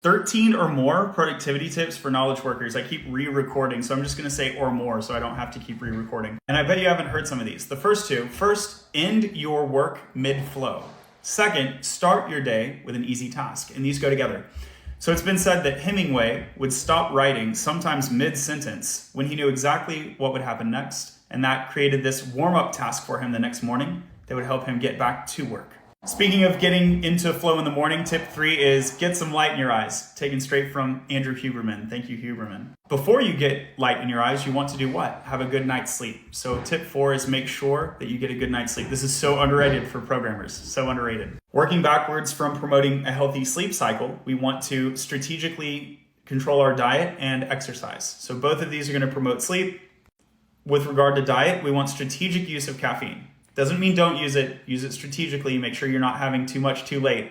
13 or more productivity tips for knowledge workers. I keep re-recording, so I'm just gonna say or more so I don't have to keep re-recording. And I bet you haven't heard some of these. The first two, first, end your work mid-flow. Second, start your day with an easy task, and these go together. So it's been said that Hemingway would stop writing sometimes mid-sentence when he knew exactly what would happen next, and that created this warm-up task for him the next morning that would help him get back to work. Speaking of getting into flow in the morning, tip 3 is get some light in your eyes, taken straight from Andrew Huberman. Thank you, Huberman. Before you get light in your eyes, you want to do what? Have a good night's sleep. So tip 4 is make sure that you get a good night's sleep. This is so underrated for programmers, so underrated. Working backwards from promoting a healthy sleep cycle, we want to strategically control our diet and exercise. So both of these are going to promote sleep. With regard to diet, we want strategic use of caffeine. Doesn't mean don't use it strategically, make sure you're not having too much too late.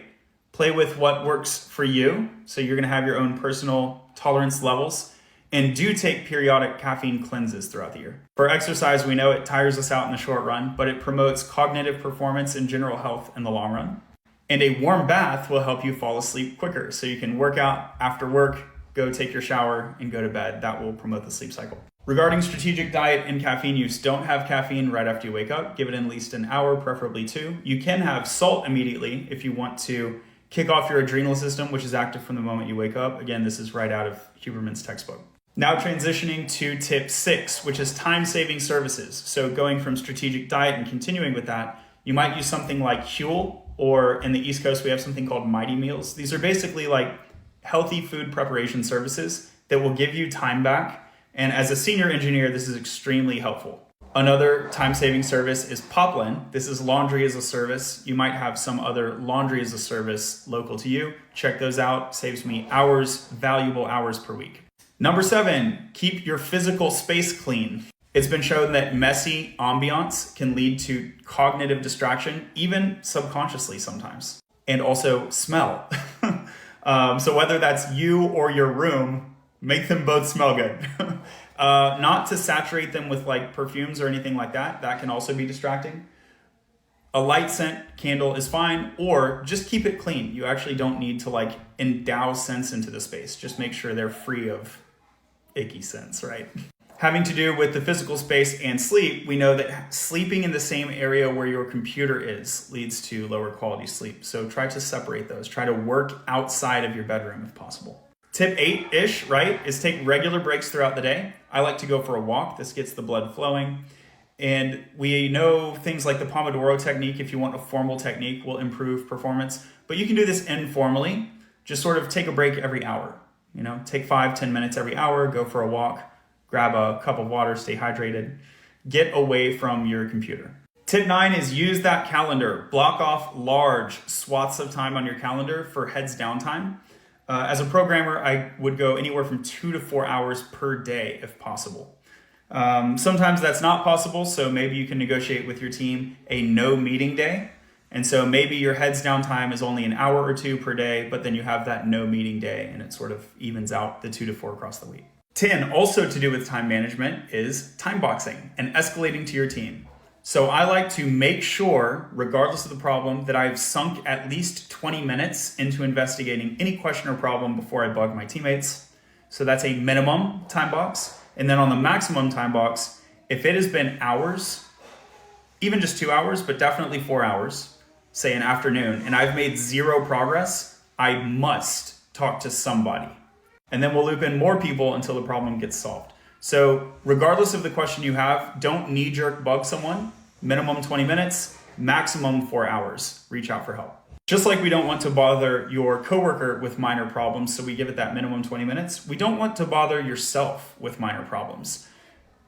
Play with what works for you, so you're gonna have your own personal tolerance levels, and do take periodic caffeine cleanses throughout the year. For exercise, we know it tires us out in the short run, but it promotes cognitive performance and general health in the long run. And a warm bath will help you fall asleep quicker, so you can work out after work, go take your shower, and go to bed. That will promote the sleep cycle. Regarding strategic diet and caffeine use, don't have caffeine right after you wake up. Give it at least an hour, preferably 2. You can have salt immediately if you want to kick off your adrenal system, which is active from the moment you wake up. Again, this is right out of Huberman's textbook. Now transitioning to tip 6, which is time-saving services. So going from strategic diet and continuing with that, you might use something like Huel, or in the East Coast, we have something called Mighty Meals. These are basically like healthy food preparation services that will give you time back. And as a senior engineer, this is extremely helpful. Another time-saving service is Poplin. This is laundry as a service. You might have some other laundry as a service local to you. Check those out. Saves me hours, valuable hours per week. Number 7, keep your physical space clean. It's been shown that messy ambiance can lead to cognitive distraction, even subconsciously sometimes, and also smell. So whether that's you or your room, make them both smell good. Not to saturate them with like perfumes or anything like that. That can also be distracting. A light scent candle is fine, or just keep it clean. You actually don't need to like endow scents into the space. Just make sure they're free of icky scents, right? Having to do with the physical space and sleep, we know that sleeping in the same area where your computer is leads to lower quality sleep. So try to separate those. Try to work outside of your bedroom if possible. Tip 8-ish, right, is take regular breaks throughout the day. I like to go for a walk. This gets the blood flowing. And we know things like the Pomodoro technique, if you want a formal technique, will improve performance. But you can do this informally. Just sort of take a break every hour. You know, take 5-10 minutes every hour, go for a walk, grab a cup of water, stay hydrated. Get away from your computer. Tip 9 is use that calendar. Block off large swaths of time on your calendar for heads down time. As a programmer, I would go anywhere from 2 to 4 hours per day if possible. Sometimes that's not possible, so maybe you can negotiate with your team a no meeting day. And so maybe your heads down time is only an hour or 2 per day, but then you have that no meeting day and it sort of evens out the 2 to 4 across the week. 10, also to do with time management, is time boxing and escalating to your team. So I like to make sure, regardless of the problem, that I've sunk at least 20 minutes into investigating any question or problem before I bug my teammates. So that's a minimum time box. And then on the maximum time box, if it has been hours, even just 2 hours, but definitely 4 hours, say an afternoon, and I've made 0 progress, I must talk to somebody. And then we'll loop in more people until the problem gets solved. So regardless of the question you have, don't knee-jerk bug someone. Minimum 20 minutes, maximum 4 hours. Reach out for help. Just like we don't want to bother your coworker with minor problems, so we give it that minimum 20 minutes, we don't want to bother yourself with minor problems.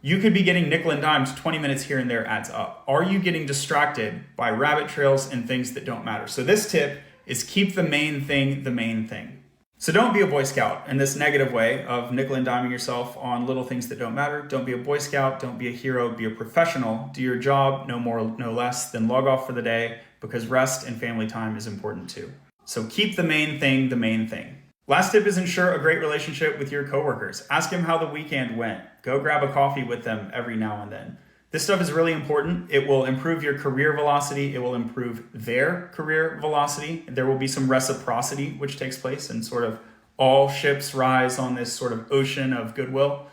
You could be getting nickel and dimes, 20 minutes here and there adds up. Are you getting distracted by rabbit trails and things that don't matter? So this tip is keep the main thing the main thing. So don't be a Boy Scout in this negative way of nickel and diming yourself on little things that don't matter. Don't be a Boy Scout, don't be a hero, be a professional. Do your job, no more, no less, than log off for the day, because rest and family time is important too. So keep the main thing the main thing. Last tip is ensure a great relationship with your coworkers. Ask them how the weekend went. Go grab a coffee with them every now and then. This stuff is really important. It will improve your career velocity. It will improve their career velocity. There will be some reciprocity which takes place and sort of all ships rise on this sort of ocean of goodwill.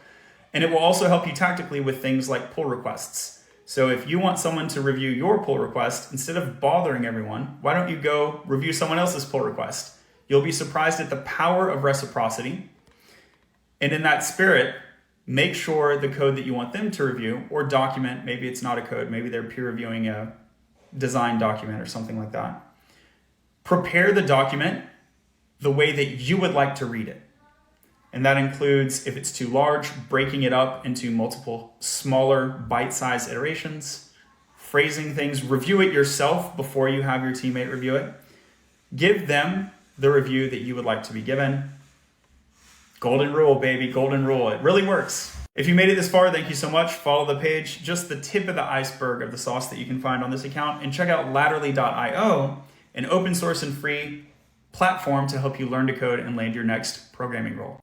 And it will also help you tactically with things like pull requests. So if you want someone to review your pull request, instead of bothering everyone, why don't you go review someone else's pull request? You'll be surprised at the power of reciprocity. And in that spirit, make sure the code that you want them to review or document, maybe it's not a code, maybe they're peer reviewing a design document or something like that. Prepare the document the way that you would like to read it. And that includes, if it's too large, breaking it up into multiple smaller bite-sized iterations, phrasing things, review it yourself before you have your teammate review it. Give them the review that you would like to be given. Golden rule, baby, golden rule. It really works. If you made it this far, thank you so much. Follow the page, just the tip of the iceberg of the sauce that you can find on this account, and check out latterly.io, an open source and free platform to help you learn to code and land your next programming role.